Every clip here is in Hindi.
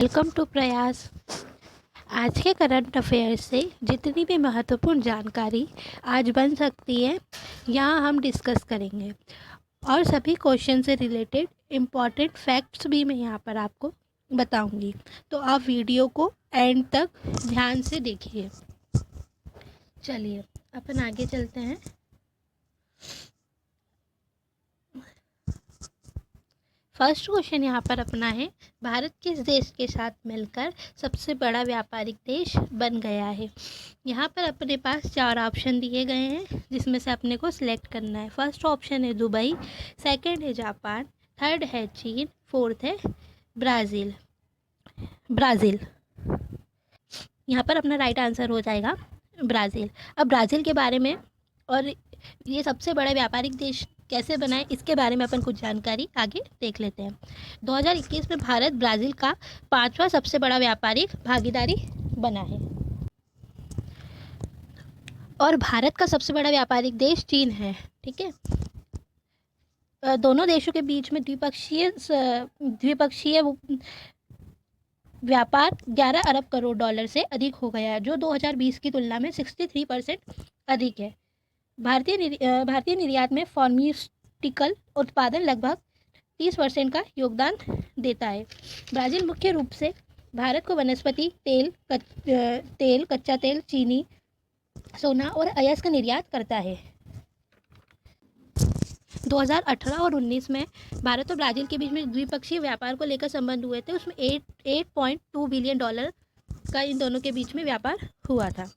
वेलकम टू प्रयास। आज के करंट अफेयर से जितनी भी महत्वपूर्ण जानकारी आज बन सकती है यहाँ हम डिस्कस करेंगे और सभी क्वेश्चन से रिलेटेड इम्पॉर्टेंट फैक्ट्स भी मैं यहाँ पर आपको बताऊंगी। तो आप वीडियो को एंड तक ध्यान से देखिए। चलिए अपन आगे चलते हैं। फर्स्ट क्वेश्चन यहाँ पर अपना है, भारत किस देश के साथ मिलकर सबसे बड़ा व्यापारिक देश बन गया है। यहाँ पर अपने पास 4 ऑप्शन दिए गए हैं जिसमें से अपने को सिलेक्ट करना है। फर्स्ट ऑप्शन है दुबई, सेकंड है जापान, थर्ड है चीन, फोर्थ है ब्राज़ील। यहाँ पर अपना राइट आंसर हो जाएगा ब्राज़ील। अब ब्राज़ील के बारे में और ये सबसे बड़ा व्यापारिक देश कैसे बनाए इसके बारे में अपन कुछ जानकारी आगे देख लेते हैं। 2021 में भारत ब्राज़ील का 5वां सबसे बड़ा व्यापारिक भागीदारी बना है और भारत का सबसे बड़ा व्यापारिक देश चीन है। ठीक है, दोनों देशों के बीच में द्विपक्षीय व्यापार 11 अरब करोड़ डॉलर से अधिक हो गया है, जो 2020 की तुलना में 63% अधिक है। भारतीय निर्यात में फार्मास्यूटिकल उत्पादन लगभग 30% का योगदान देता है। ब्राज़ील मुख्य रूप से भारत को वनस्पति तेल, कच्चा तेल, चीनी, सोना और अयस्क का निर्यात करता है। 2018 और 19 में भारत और ब्राज़ील के बीच में द्विपक्षीय व्यापार को लेकर संबंध हुए थे। उसमें 8.2 बिलियन डॉलर का इन दोनों के बीच में व्यापार हुआ था।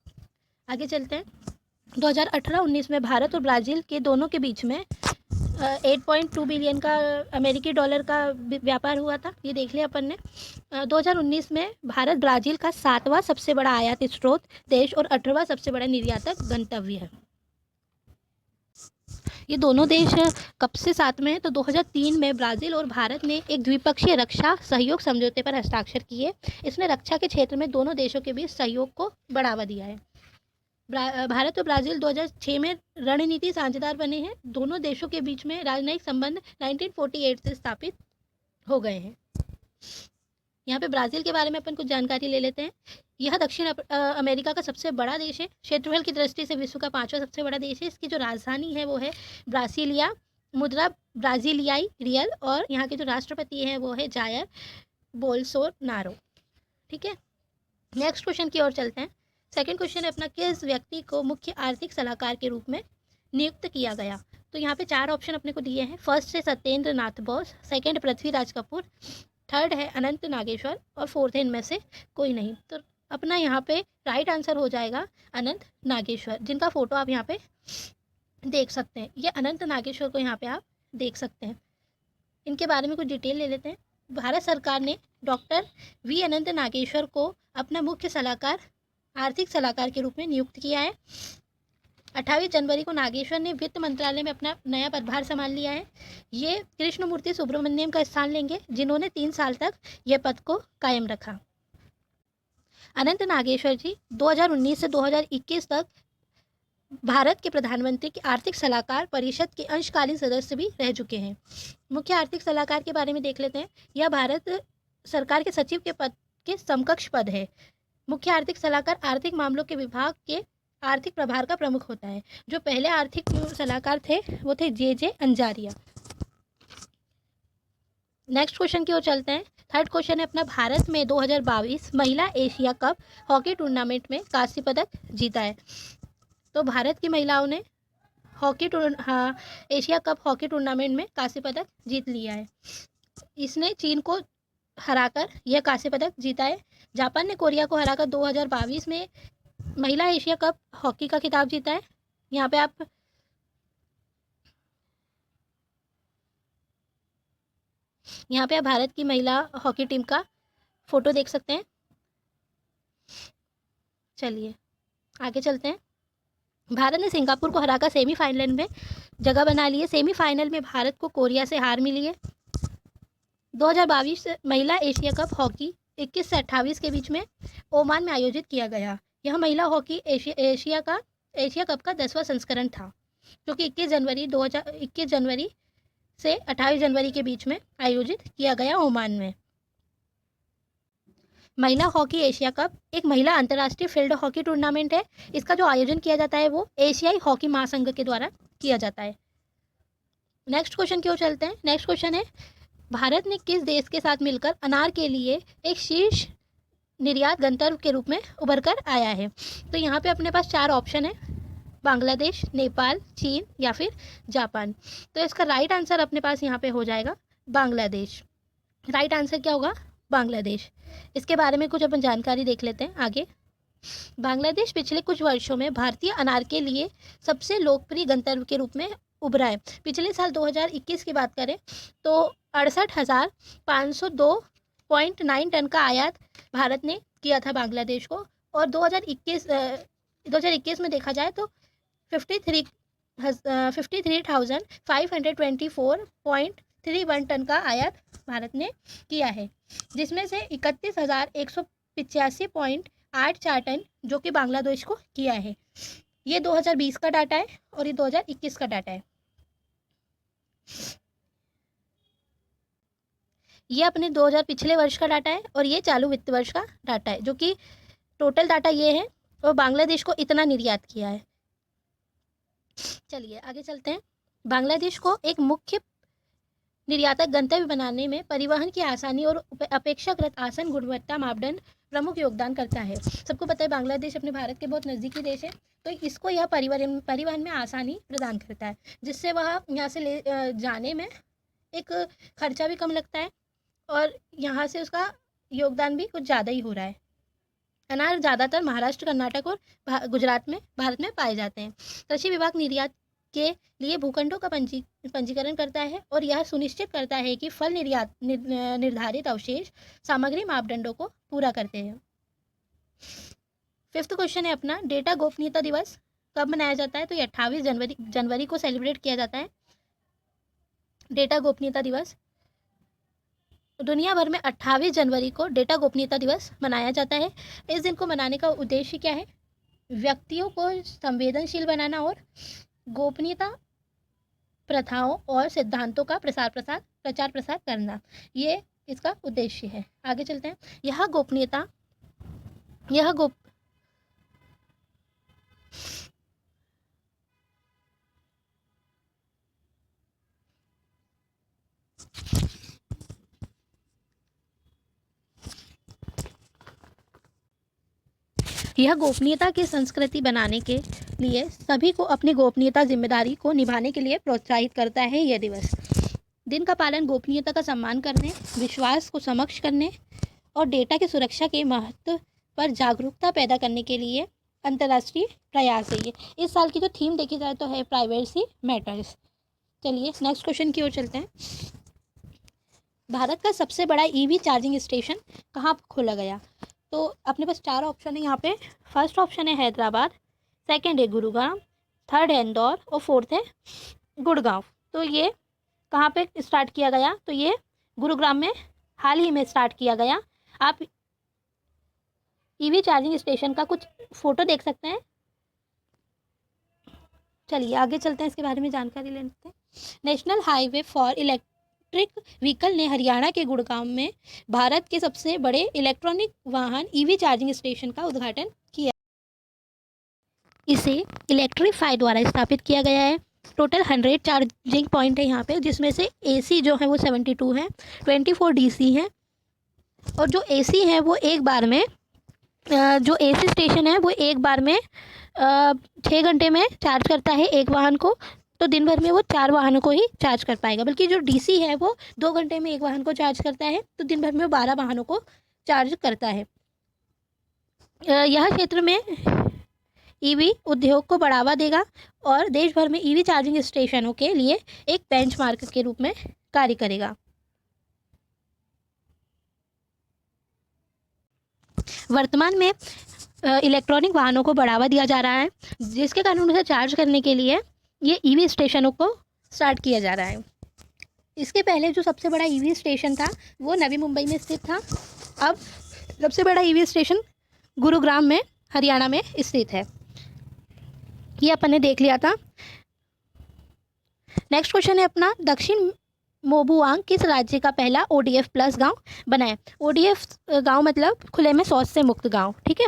आगे चलते हैं। 2018-19 में भारत और ब्राज़ील के दोनों के बीच में 8.2 बिलियन का अमेरिकी डॉलर का व्यापार हुआ था, ये देख लिया अपन ने। 2019 में भारत ब्राज़ील का 7वां सबसे बड़ा आयात स्रोत देश और 18वां सबसे बड़ा निर्यातक गंतव्य है। ये दोनों देश कब से साथ में हैं तो 2003 में ब्राज़ील और भारत ने एक द्विपक्षीय रक्षा सहयोग समझौते पर हस्ताक्षर किए। इसने रक्षा के क्षेत्र में दोनों देशों के बीच सहयोग को बढ़ावा दिया है। भारत और ब्राज़ील 2006 में रणनीति साझेदार बने हैं। दोनों देशों के बीच में राजनयिक संबंध 1948 से स्थापित हो गए हैं। यहाँ पे ब्राज़ील के बारे में अपन कुछ जानकारी ले लेते हैं। यह दक्षिण अमेरिका का सबसे बड़ा देश है। क्षेत्रफल की दृष्टि से विश्व का 5वां सबसे बड़ा देश है। इसकी जो राजधानी है वो है ब्रासिलिया, मुद्रा ब्राज़ीलियाई रियल, और यहाँ के जो राष्ट्रपति हैं वो है जायर बोल्सोनारो। ठीक है, नेक्स्ट क्वेश्चन की ओर चलते हैं। सेकंड क्वेश्चन है अपना, किस व्यक्ति को मुख्य आर्थिक सलाहकार के रूप में नियुक्त किया गया। तो यहाँ पे 4 ऑप्शन अपने को दिए हैं। फर्स्ट है सत्येंद्र नाथ बोस, सेकंड पृथ्वीराज कपूर, थर्ड है अनंत नागेश्वर और फोर्थ है इनमें से कोई नहीं। तो अपना यहाँ पे राइट आंसर हो जाएगा अनंत नागेश्वर, जिनका फोटो आप यहाँ पे देख सकते हैं। ये अनंत नागेश्वर को यहाँ पे आप देख सकते हैं। इनके बारे में कुछ डिटेल ले लेते हैं। भारत सरकार ने डॉक्टर वी अनंत नागेश्वर को अपना मुख्य सलाहकार, आर्थिक सलाहकार के रूप में नियुक्त किया है। 28 जनवरी को नागेश्वर ने वित्त मंत्रालय में अपना नया पदभार संभाल लिया है। ये कृष्णमूर्ति सुब्रमण्यम का स्थान लेंगे, जिन्होंने 3 साल तक यह पद को कायम रखा। अनंत नागेश्वर जी 2019 से 2021 तक भारत के प्रधानमंत्री की आर्थिक सलाहकार परिषद के अंशकालीन सदस्य भी रह चुके हैं। मुख्य आर्थिक सलाहकार के बारे में देख लेते हैं। यह भारत सरकार के सचिव के पद के समकक्ष पद है। मुख्य आर्थिक सलाहकार आर्थिक मामलों के विभाग के आर्थिक प्रभार का प्रमुख होता है। जो पहले आर्थिक सलाहकार थे वो थे जे अंजारिया। नेक्स्ट क्वेश्चन की ओर चलते हैं। थर्ड क्वेश्चन है अपना, भारत में 2022 महिला एशिया कप हॉकी टूर्नामेंट में कांस्य पदक जीता है। तो भारत की महिलाओं ने एशिया कप हॉकी टूर्नामेंट में कांस्य पदक जीत लिया है। इसने चीन को हराकर यह कांस्य पदक जीता है। जापान ने कोरिया को हराकर 2022 में महिला एशिया कप हॉकी का खिताब जीता है। यहाँ पे आप भारत की महिला हॉकी टीम का फोटो देख सकते हैं। चलिए आगे चलते हैं। भारत ने सिंगापुर को हराकर सेमीफाइनल में जगह बना ली है। सेमीफाइनल में भारत को कोरिया से हार मिली है। 2022 महिला एशिया कप हॉकी 21 से 28 के बीच में ओमान में आयोजित किया गया। यह महिला हॉकी एशिया कप का 10वां संस्करण था, जो कि 21 जनवरी से 28 जनवरी के बीच में आयोजित किया गया ओमान में। महिला हॉकी एशिया कप एक महिला अंतर्राष्ट्रीय फील्ड हॉकी टूर्नामेंट है। इसका जो आयोजन किया जाता है वो एशियाई हॉकी महासंघ के द्वारा किया जाता है। नेक्स्ट क्वेश्चन की ओर चलते हैं। नेक्स्ट क्वेश्चन है, भारत ने किस देश के साथ मिलकर अनार के लिए एक शीर्ष निर्यात गंतव्य के रूप में उभर कर आया है? तो यहाँ पे अपने पास 4 ऑप्शन है, बांग्लादेश, नेपाल, चीन या फिर जापान। तो इसका राइट आंसर अपने पास यहाँ पे हो जाएगा बांग्लादेश। राइट आंसर क्या होगा? बांग्लादेश। इसके बारे में कुछ अपन जानकारी देख लेते हैं आगे। बांग्लादेश पिछले कुछ वर्षों में भारतीय अनार के लिए सबसे लोकप्रिय गंतव्य के रूप में उभरा है। पिछले साल 2021 की बात करें तो 68,502.9 टन का आयात भारत ने किया था बांग्लादेश को, और 2021 में देखा जाए तो 53,524.31 टन का आयात भारत ने किया है, जिसमें से 31,185.84 टन जो कि बांग्लादेश को किया है। ये 2020 का डाटा है और ये 2021 का डाटा है। ये अपने 2000 पिछले वर्ष का डाटा है और ये चालू वित्त वर्ष का डाटा है, जो कि टोटल डाटा ये है और बांग्लादेश को इतना निर्यात किया है। चलिए आगे चलते हैं। बांग्लादेश को एक मुख्य निर्यातक गंतव्य बनाने में परिवहन की आसानी और अपेक्षाकृत आसान गुणवत्ता मापदंड प्रमुख योगदान करता है। सबको पता है बांग्लादेश अपने भारत के बहुत नज़दीकी देश है, तो इसको यह परिवहन में आसानी प्रदान करता है, जिससे वह यहाँ से ले जाने में एक खर्चा भी कम लगता है और यहाँ से उसका योगदान भी कुछ ज़्यादा ही हो रहा है। अनार ज़्यादातर महाराष्ट्र, कर्नाटक और गुजरात में भारत में पाए जाते हैं। कृषि विभाग निर्यात के लिए भूखंडों का पंजीकरण करता है और यह सुनिश्चित करता है कि फल निर्यात निर्धारित अवशेष सामग्री मापदंडों को पूरा करते हैं। 5th क्वेश्चन है अपना, डेटा गोपनीयता दिवस कब मनाया जाता है? तो ये 28 जनवरी को सेलिब्रेट किया जाता है डेटा गोपनीयता दिवस। दुनिया भर में 28 जनवरी को डेटा गोपनीयता दिवस मनाया जाता है। इस दिन को मनाने का उद्देश्य क्या है? व्यक्तियों को संवेदनशील बनाना और गोपनीयता प्रथाओं और सिद्धांतों का प्रचार प्रसार करना, ये इसका उद्देश्य है। आगे चलते हैं। यह गोपनीयता की संस्कृति बनाने के लिए सभी को अपनी गोपनीयता जिम्मेदारी को निभाने के लिए प्रोत्साहित करता है। यह दिवस दिन का पालन गोपनीयता का सम्मान करने, विश्वास को समक्ष करने और डेटा की सुरक्षा के महत्व पर जागरूकता पैदा करने के लिए अंतर्राष्ट्रीय प्रयास है। ये इस साल की जो थीम देखी जाए तो है प्राइवेसी मैटर्स। चलिए नेक्स्ट क्वेश्चन की ओर चलते हैं। भारत का सबसे बड़ा ईवी चार्जिंग स्टेशन कहाँ खोला गया? तो अपने पास 4 ऑप्शन है यहाँ पे। फर्स्ट ऑप्शन है हैदराबाद, सेकंड है गुरुग्राम, थर्ड है इंदौर और फोर्थ है गुड़गांव। तो ये कहाँ पे स्टार्ट किया गया? तो ये गुरुग्राम में हाल ही में स्टार्ट किया गया। आप ईवी चार्जिंग स्टेशन का कुछ फ़ोटो देख सकते हैं। चलिए आगे चलते हैं, इसके बारे में जानकारी लेते हैं। National highway for electric vehicle ने हरियाणा के गुड़गांव में भारत के सबसे बड़े इलेक्ट्रॉनिक वाहन ईवी चार्जिंग स्टेशन का उद्घाटन किया। इसे इलेक्ट्रीफाई द्वारा स्थापित किया गया है। टोटल 100 चार्जिंग पॉइंट है यहाँ पे, जिसमें से AC जो है वो 72 है, 24 DC है, और जो AC है वो एक बार में जो AC स्टेशन है वो एक बार में 6 घंटे में चार्ज करता है एक वाहन को। तो दिन भर में वो 4 वाहनों को ही चार्ज कर पाएगा, बल्कि जो DC है वो 2 घंटे में एक वाहन को चार्ज करता है, तो दिन भर में वो 12 वाहनों को चार्ज करता है। यह क्षेत्र में EV उद्योग को बढ़ावा देगा और देश भर में EV चार्जिंग स्टेशनों के लिए एक बेंचमार्क के रूप में कार्य करेगा। वर्तमान में इलेक्ट्रॉनिक वाहनों को बढ़ावा दिया जा रहा है, जिसके कारण उसे चार्ज करने के लिए ये EV स्टेशनों को स्टार्ट किया जा रहा है। इसके पहले जो सबसे बड़ा EV स्टेशन था वो नवी मुंबई में स्थित था। अब सबसे बड़ा EV स्टेशन गुरुग्राम में हरियाणा में स्थित है। ये अपन ने देख लिया था। नेक्स्ट क्वेश्चन है अपना, दक्षिण मोबुआंग किस राज्य का पहला ODF प्लस गांव बना है? ODF गांव मतलब खुले में शौच से मुक्त गांव। ठीक है,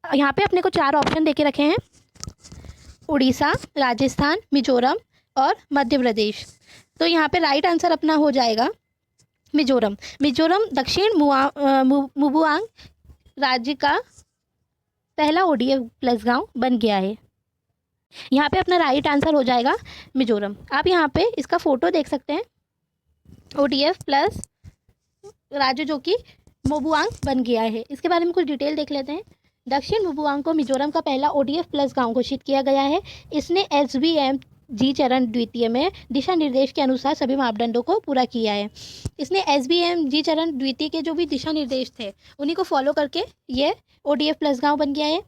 यहाँ पे अपने को 4 ऑप्शन देके रखे हैं, उड़ीसा, राजस्थान, मिजोरम और मध्य प्रदेश। तो यहाँ पे राइट आंसर अपना हो जाएगा मिजोरम। मिजोरम दक्षिण मुबुआंग राज्य का पहला ODF प्लस गांव बन गया है। यहाँ पे अपना राइट आंसर हो जाएगा मिजोरम। आप यहाँ पे इसका फोटो देख सकते हैं, ODF प्लस राज्य जो कि मोबुआंग बन गया है। इसके बारे में कुछ डिटेल देख लेते हैं। दक्षिण मोबुआंग को मिजोरम का पहला ODF प्लस गांव घोषित किया गया है। इसने SBM जी चरण द्वितीय में दिशा निर्देश के अनुसार सभी मापदंडों को पूरा किया है। इसने SBM जी चरण द्वितीय के जो भी दिशा निर्देश थे उन्हीं को फॉलो करके ये ODF प्लस गांव बन गया है।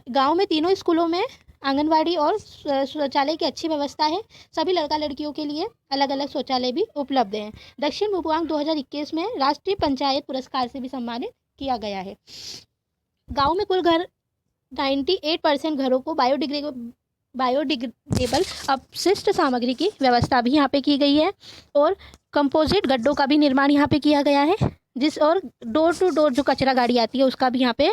गांव में तीनों स्कूलों में आंगनवाड़ी और शौचालय की अच्छी व्यवस्था है। सभी लड़का लड़कियों के लिए अलग अलग शौचालय भी उपलब्ध हैं। दक्षिण मोबुआंग 2021 में राष्ट्रीय पंचायत पुरस्कार से भी सम्मानित किया गया है। गांव में कुल घर 98% घरों को बायोडिग्रेडेबल अपशिष्ट सामग्री की व्यवस्था भी यहाँ पे की गई है और कंपोजिट गड्ढों का भी निर्माण यहाँ पे किया गया है। और डोर टू डोर जो कचरा गाड़ी आती है उसका भी यहाँ पे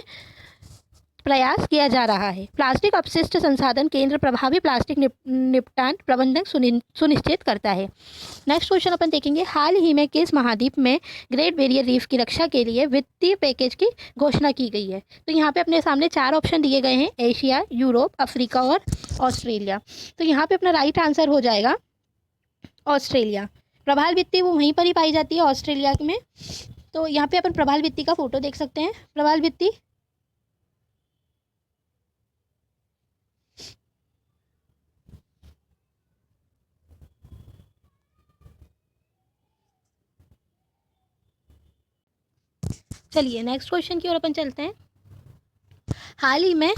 प्रयास किया जा रहा है। प्लास्टिक अपशिष्ट संसाधन केंद्र प्रभावी प्लास्टिक निपटान प्रबंधन सुनिश्चित करता है। नेक्स्ट क्वेश्चन अपन देखेंगे, हाल ही में किस महाद्वीप में ग्रेट बैरियर रीफ की रक्षा के लिए वित्तीय पैकेज की घोषणा की गई है? तो यहाँ पे अपने सामने 4 ऑप्शन दिए गए हैं, एशिया, यूरोप, अफ्रीका और ऑस्ट्रेलिया। तो यहाँ पे अपना राइट आंसर हो जाएगा ऑस्ट्रेलिया। प्रभाल भित्ति वो वहीं पर ही पाई जाती है ऑस्ट्रेलिया में। तो यहाँ पे अपन प्रभाल भित्ति का फोटो देख सकते हैं। प्रभाल भित्ति चलिए नेक्स्ट क्वेश्चन की ओर अपन चलते हैं। हाल ही में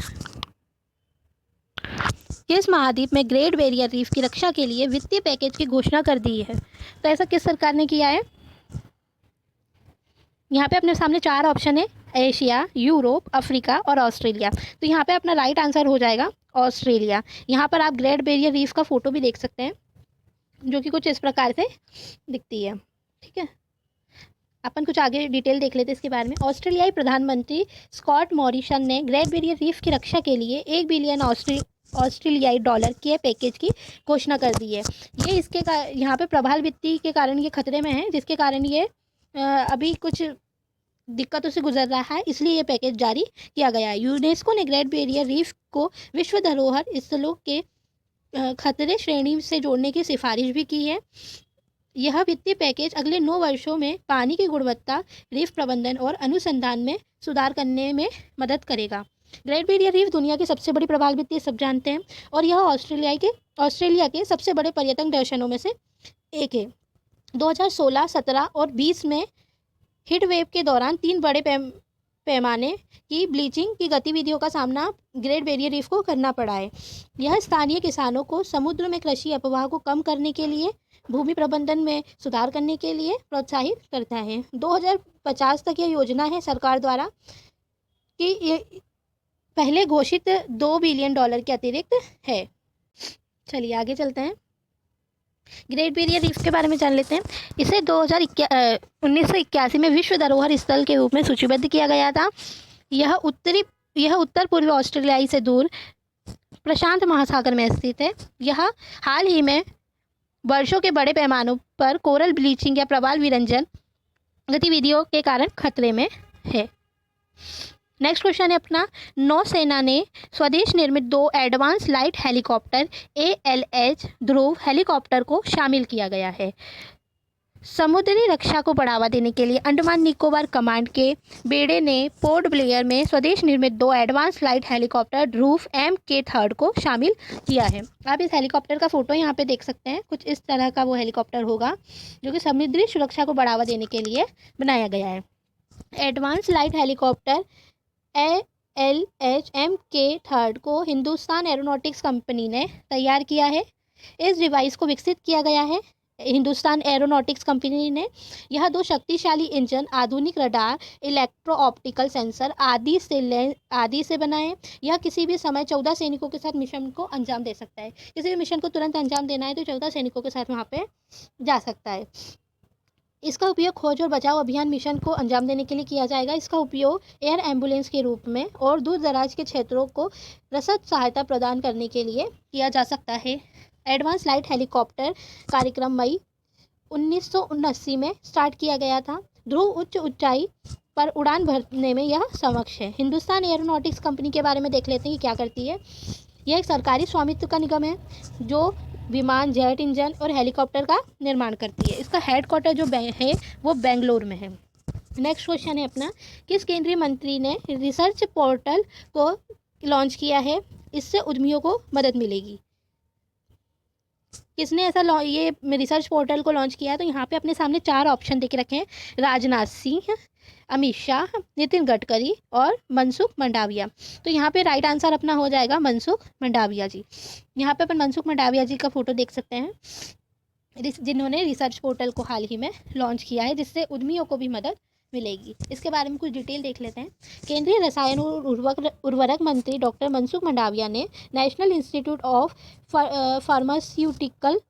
किस महाद्वीप में ग्रेट बैरियर रीफ की रक्षा के लिए वित्तीय पैकेज की घोषणा कर दी है? तो ऐसा किस सरकार ने किया है? यहाँ पे अपने सामने 4 ऑप्शन है, एशिया, यूरोप, अफ्रीका और ऑस्ट्रेलिया। तो यहाँ पे अपना राइट आंसर हो जाएगा ऑस्ट्रेलिया। यहाँ पर आप ग्रेट बैरियर रीफ का फोटो भी देख सकते हैं जो कि कुछ इस प्रकार से दिखती है। ठीक है, अपन कुछ आगे डिटेल देख लेते हैं इसके बारे में। ऑस्ट्रेलियाई प्रधानमंत्री स्कॉट मॉरिसन ने ग्रेट बैरियर रीफ की रक्षा के लिए $1 बिलियन ऑस्ट्रेलियाई डॉलर के पैकेज की घोषणा कर दी है। ये इसके यहाँ पे प्रभाल भित्ति के कारण ये खतरे में है, जिसके कारण ये अभी कुछ दिक्कतों से गुजर रहा है, इसलिए ये पैकेज जारी किया गया है। यूनेस्को ने ग्रेट बैरियर रीफ को विश्व धरोहर स्थलों के खतरे श्रेणी से जोड़ने की सिफारिश भी की है। यह वित्तीय पैकेज अगले 9 वर्षों में पानी की गुणवत्ता, रीफ प्रबंधन और अनुसंधान में सुधार करने में मदद करेगा। ग्रेट बैरियर रीफ दुनिया की सबसे बड़ी प्रभाल भित्ति सब जानते हैं और यह ऑस्ट्रेलिया के सबसे बड़े पर्यटन दर्शनों में से एक है। 2016, 17 और 20 में हीट वेव के दौरान 3 बड़े पैमाने की ब्लीचिंग की गतिविधियों का सामना ग्रेट बैरियर रीफ को करना पड़ा है। यह स्थानीय किसानों को समुद्र में कृषि अपवाह को कम करने के लिए, भूमि प्रबंधन में सुधार करने के लिए प्रोत्साहित करता है। 2050 तक यह योजना है सरकार द्वारा कि ये पहले घोषित $2 बिलियन के अतिरिक्त है। चलिए आगे चलते हैं, ग्रेट बैरियर रीफ के बारे में जान लेते हैं। इसे 1981 में विश्व धरोहर स्थल के रूप में सूचीबद्ध किया गया था। यह उत्तर पूर्वी ऑस्ट्रेलिया से दूर प्रशांत महासागर में स्थित है। यह हाल ही में वर्षों के बड़े पैमानों पर कोरल ब्लीचिंग या प्रवाल विरंजन गतिविधियों के कारण खतरे में है। नेक्स्ट क्वेश्चन है अपना, नौसेना ने स्वदेश निर्मित 2 एडवांस लाइट हेलीकॉप्टर ALH ध्रुव हेलीकॉप्टर को शामिल किया गया है। समुद्री रक्षा को बढ़ावा देने के लिए अंडमान निकोबार कमांड के बेड़े ने पोर्ट ब्लेयर में स्वदेश निर्मित 2 एडवांस लाइट हेलीकॉप्टर ध्रुव MK3 को शामिल किया है। आप इस हेलीकॉप्टर का फोटो यहाँ पे देख सकते हैं। कुछ इस तरह का वो हेलीकॉप्टर होगा जो कि समुद्री सुरक्षा को बढ़ावा देने के लिए बनाया गया है। Advance light helicopter ALH MK3 को हिंदुस्तान एरोनॉटिक्स कंपनी ने तैयार किया है। इस डिवाइस को विकसित किया गया है हिंदुस्तान एरोनॉटिक्स कंपनी ने यह दो शक्तिशाली इंजन आधुनिक रडार, इलेक्ट्रो ऑप्टिकल सेंसर आदि से बना है। यह किसी भी समय 14 सैनिकों के साथ मिशन को अंजाम दे सकता है। किसी भी मिशन को तुरंत अंजाम देना है तो 14 सैनिकों के साथ वहाँ पे जा सकता है। इसका उपयोग खोज और बचाव अभियान मिशन को अंजाम देने के लिए किया जाएगा। इसका उपयोग एयर एम्बुलेंस के रूप में और दूर दराज के क्षेत्रों को रसद सहायता प्रदान करने के लिए किया जा सकता है। एडवांस लाइट हेलीकॉप्टर कार्यक्रम मई 1979 में स्टार्ट किया गया था। ध्रुव उच्च ऊंचाई पर उड़ान भरने में यह सक्षम है। हिंदुस्तान एरोनॉटिक्स कंपनी के बारे में देख लेते हैं कि क्या करती है। यह एक सरकारी स्वामित्व का निगम है जो विमान, जेट इंजन और हेलीकॉप्टर का निर्माण करती है। इसका हेडक्वार्टर जो है वो बेंगलोर में है। नेक्स्ट क्वेश्चन है अपना, किस केंद्रीय मंत्री ने रिसर्च पोर्टल को लॉन्च किया है? इससे उद्यमियों को मदद मिलेगी। किसने ऐसा ये रिसर्च पोर्टल को लॉन्च किया है? तो यहाँ पे अपने सामने 4 ऑप्शन देके रखे हैं, राजनाथ सिंह, अमित शाह, नितिन गडकरी और मनसुख मंडाविया। तो यहाँ पे राइट आंसर अपना हो जाएगा मनसुख मंडाविया जी। यहाँ पे अपन मनसुख मंडाविया जी का फोटो देख सकते हैं, जिन्होंने रिसर्च पोर्टल को हाल ही में लॉन्च किया है, जिससे उद्यमियों को भी मदद मिलेगी। इसके बारे में कुछ डिटेल देख लेते हैं। केंद्रीय रसायन और उर्वरक मंत्री डॉक्टर मनसुख मंडाविया ने national institute of pharmaceutical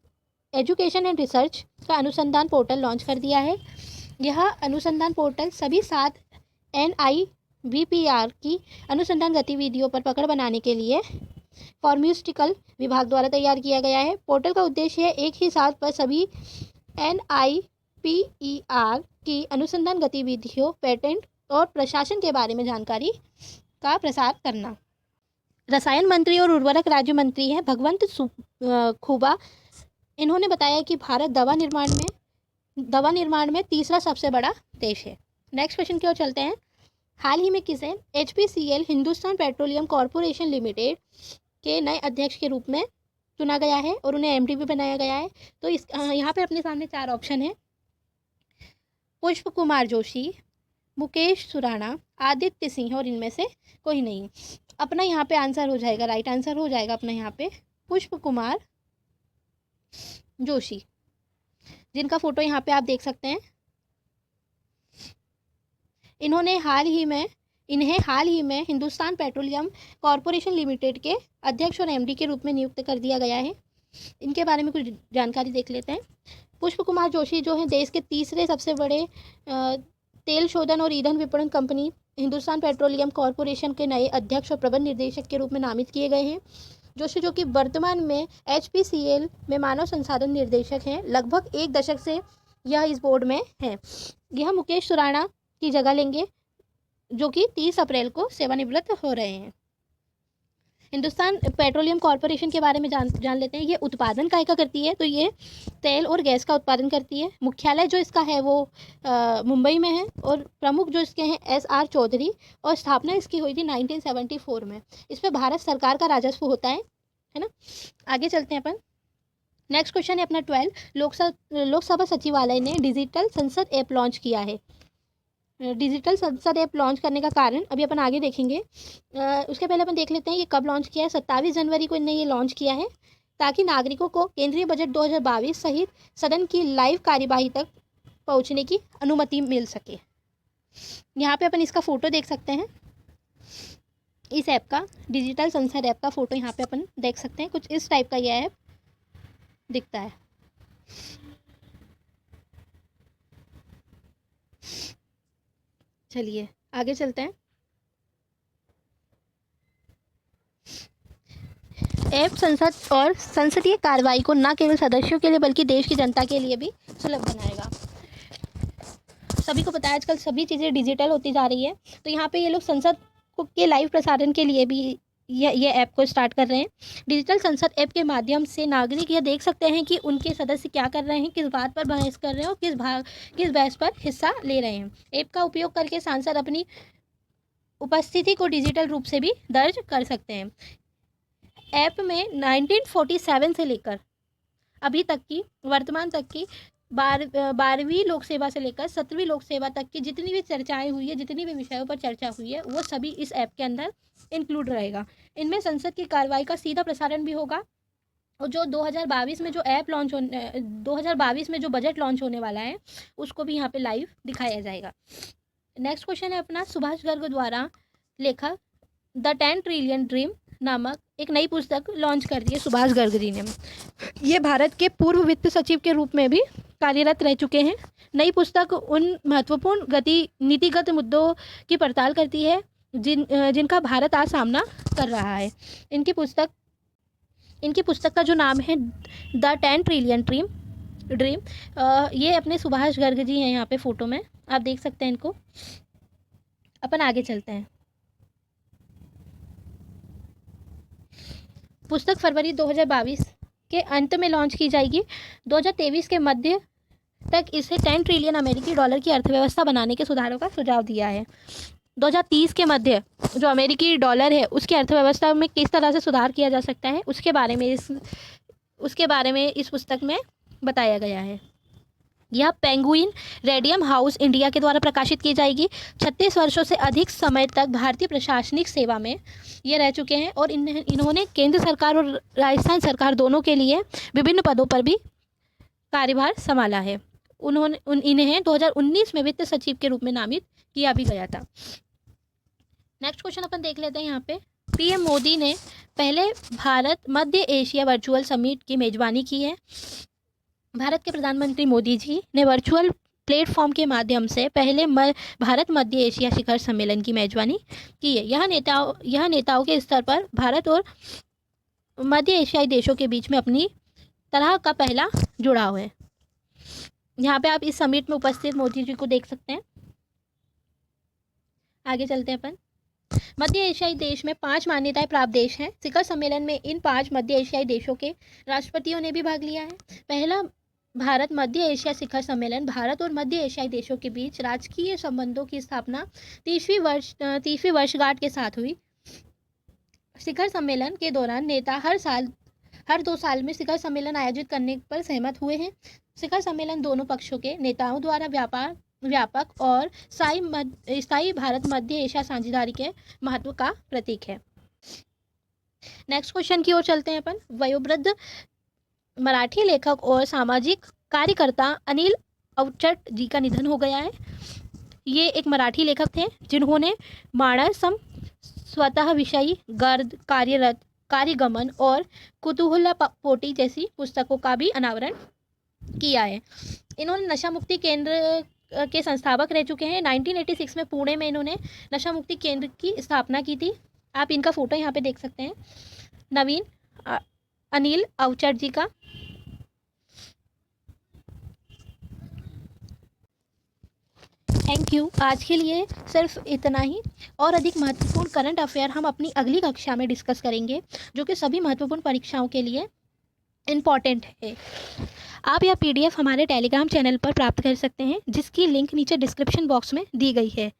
education and research का अनुसंधान पोर्टल लॉन्च कर दिया है। यह अनुसंधान पोर्टल सभी 7 NIVPR की अनुसंधान गतिविधियों पर पकड़ बनाने के लिए फार्मास्यूटिकल विभाग द्वारा तैयार किया गया है। पोर्टल का उद्देश्य है एक ही साथ पर सभी NIPER की अनुसंधान गतिविधियों, पेटेंट और प्रशासन के बारे में जानकारी का प्रसार करना। रसायन मंत्री और उर्वरक राज्य मंत्री हैं भगवंत खुबा। इन्होंने बताया कि भारत दवा निर्माण में तीसरा सबसे बड़ा देश है। नेक्स्ट क्वेश्चन की ओर चलते हैं। हाल ही में किसे HPCL Hindustan petroleum corporation limited के नए अध्यक्ष के रूप में चुना गया है और उन्हें MD भी बनाया गया है? तो इस यहाँ पे अपने सामने 4 ऑप्शन है, पुष्प कुमार जोशी, मुकेश सुराणा, आदित्य सिंह और इनमें से कोई नहीं। अपना यहाँ पे आंसर हो जाएगा, राइट आंसर हो जाएगा अपना यहाँ पे पुष्प कुमार जोशी, जिनका फोटो यहाँ पे आप देख सकते हैं। इन्हें हाल ही में हिंदुस्तान पेट्रोलियम कॉरपोरेशन लिमिटेड के अध्यक्ष और MD के रूप में नियुक्त कर दिया गया है। इनके बारे में कुछ जानकारी देख लेते हैं। पुष्प कुमार जोशी जो है देश के तीसरे सबसे बड़े तेल शोधन और ईंधन विपणन कंपनी हिंदुस्तान पेट्रोलियम कॉरपोरेशन के नए अध्यक्ष और प्रबंध निर्देशक के रूप में नामित किए गए हैं। जोशी जो कि वर्तमान में HPCL में मानव संसाधन निर्देशक हैं। लगभग 1 दशक से यह इस बोर्ड में है। यह मुकेश सुराणा की जगह लेंगे, जो कि 30 अप्रैल को सेवानिवृत्त हो रहे हैं। हिंदुस्तान पेट्रोलियम कॉरपोरेशन के बारे में जान लेते हैं। ये उत्पादन काय का करती है? तो ये तेल और गैस का उत्पादन करती है। मुख्यालय जो इसका है वो मुंबई में है और प्रमुख जो इसके हैं SR चौधरी, और स्थापना इसकी हुई थी 1974 में। इस पर भारत सरकार का राजस्व होता है ना। आगे चलते हैं अपन। नेक्स्ट क्वेश्चन है अपना 12। लोकसभा सचिवालय ने डिजिटल संसद ऐप लॉन्च किया है। डिजिटल संसद ऐप लॉन्च करने का कारण अभी अपन आगे देखेंगे। उसके पहले अपन देख लेते हैं ये कब लॉन्च किया है। 27 जनवरी को इन्हें ये लॉन्च किया है, ताकि नागरिकों को केंद्रीय बजट 2022 सहित सदन की लाइव कार्यवाही तक पहुंचने की अनुमति मिल सके। यहाँ पे अपन इसका फ़ोटो देख सकते हैं। इस ऐप का, डिजिटल संसद ऐप का फ़ोटो यहाँ पे अपन देख सकते हैं। कुछ इस टाइप का यह ऐप दिखता है। चलिए आगे चलते हैं। ऐप संसद और संसदीय कार्रवाई को न केवल सदस्यों के लिए बल्कि देश की जनता के लिए भी सुलभ बनाएगा। सभी को पता है आजकल सभी चीज़ें डिजिटल होती जा रही है, तो यहाँ पे ये लोग संसद के लाइव प्रसारण के लिए भी ये ऐप को स्टार्ट कर रहे हैं। डिजिटल संसद ऐप के माध्यम से नागरिक यह देख सकते हैं कि उनके सदस्य क्या कर रहे हैं, किस बात पर बहस कर रहे हैं और किस बहस पर हिस्सा ले रहे हैं। ऐप का उपयोग करके सांसद अपनी उपस्थिति को डिजिटल रूप से भी दर्ज कर सकते हैं। ऐप में 1947 से लेकर अभी तक की, वर्तमान तक की 12वीं लोक सेवा से लेकर 17वीं लोक सेवा तक की जितनी भी चर्चाएं हुई है, जितनी भी विषयों पर चर्चा हुई है, वो सभी इस ऐप के अंदर इंक्लूड रहेगा। इनमें संसद की कार्रवाई का सीधा प्रसारण भी होगा और जो 2022 में जो ऐप लॉन्च होने 2022 में जो बजट लॉन्च होने वाला है उसको भी यहाँ पे लाइव दिखाया जाएगा। नेक्स्ट क्वेश्चन है अपना, सुभाष गर्ग द्वारा लेखक द 10 ट्रिलियन ड्रीम नामक एक नई पुस्तक लॉन्च कर दी है सुभाष गर्ग जी ने। ये भारत के पूर्व वित्त सचिव के रूप में भी कार्यरत रह चुके हैं। नई पुस्तक उन महत्वपूर्ण नीतिगत मुद्दों की पड़ताल करती है जिनका भारत आज सामना कर रहा है। इनकी पुस्तक का जो नाम है द 10 ट्रिलियन ड्रीम। ये अपने सुभाष गर्ग जी हैं यहाँ पे फ़ोटो में, आप देख सकते हैं इनको। अपन आगे चलते हैं। पुस्तक फरवरी 2022 के अंत में लॉन्च की जाएगी। 2023 के मध्य तक इसे 10 ट्रिलियन अमेरिकी डॉलर की अर्थव्यवस्था बनाने के सुधारों का सुझाव दिया है। 2030 के मध्य जो अमेरिकी डॉलर है उसकी अर्थव्यवस्था में किस तरह से सुधार किया जा सकता है उसके बारे में इस पुस्तक में बताया गया है। यह पेंगुइन रेडियम हाउस इंडिया के द्वारा प्रकाशित की जाएगी। 36 वर्षों से अधिक समय तक भारतीय प्रशासनिक सेवा में ये रह चुके हैं और इन्होंने केंद्र सरकार और राजस्थान सरकार दोनों के लिए विभिन्न पदों पर भी कार्यभार संभाला है। इन्हें 2019 में वित्त सचिव के रूप में नामित किया भी गया था। नेक्स्ट क्वेश्चन अपन देख लेते हैं। यहाँ पे पीएम मोदी ने पहले भारत मध्य एशिया वर्चुअल समिट की मेजबानी की है। भारत के प्रधानमंत्री मोदी जी ने वर्चुअल प्लेटफॉर्म के माध्यम से पहले भारत मध्य एशिया शिखर सम्मेलन की मेजबानी की है। यह नेताओं के स्तर पर भारत और मध्य एशियाई देशों के बीच में अपनी तरह का पहला जुड़ाव है। यहाँ पे आप इस समिट में उपस्थित मोदी जी को देख सकते हैं। आगे चलते हैं अपन। मध्य एशियाई देश में 5 मान्यताएं प्राप्त देश हैं। शिखर सम्मेलन में इन 5 मध्य एशियाई देशों के राष्ट्रपतियों ने भी भाग लिया है। पहला भारत मध्य एशिया शिखर सम्मेलन भारत और मध्य एशियाई देशों के बीच राजकीय संबंधों की स्थापना 30वीं वर्षगांठ के साथ हुई। शिखर सम्मेलन के दौरान नेता हर 2 साल में शिखर सम्मेलन आयोजित करने पर सहमत हुए हैं। शिखर सम्मेलन दोनों पक्षों के नेताओं द्वारा व्यापक और स्थायी भारत मध्य एशिया साझेदारी के महत्व का प्रतीक है। नेक्स्ट क्वेश्चन की ओर चलते हैं अपन। वयोवृद्ध मराठी लेखक और सामाजिक कार्यकर्ता अनिल अवचट जी का निधन हो गया है। ये एक मराठी लेखक थे जिन्होंने मानसम, स्वतः विषयी, गर्द, कार्यरत, कार्यगमन और कुतूहलपोटी जैसी पुस्तकों का भी अनावरण किया है। इन्होंने नशा मुक्ति केंद्र के संस्थापक रह चुके हैं। 1986 में पुणे में इन्होंने नशा मुक्ति केंद्र की स्थापना की थी। आप इनका फोटो यहाँ पे देख सकते हैं, अनिल अवचट जी का। Thank you. आज के लिए सिर्फ इतना ही। और अधिक महत्वपूर्ण करंट अफेयर हम अपनी अगली कक्षा में डिस्कस करेंगे, जो कि सभी महत्वपूर्ण परीक्षाओं के लिए इम्पॉर्टेंट है। आप यह PDF हमारे टेलीग्राम चैनल पर प्राप्त कर सकते हैं, जिसकी लिंक नीचे डिस्क्रिप्शन बॉक्स में दी गई है।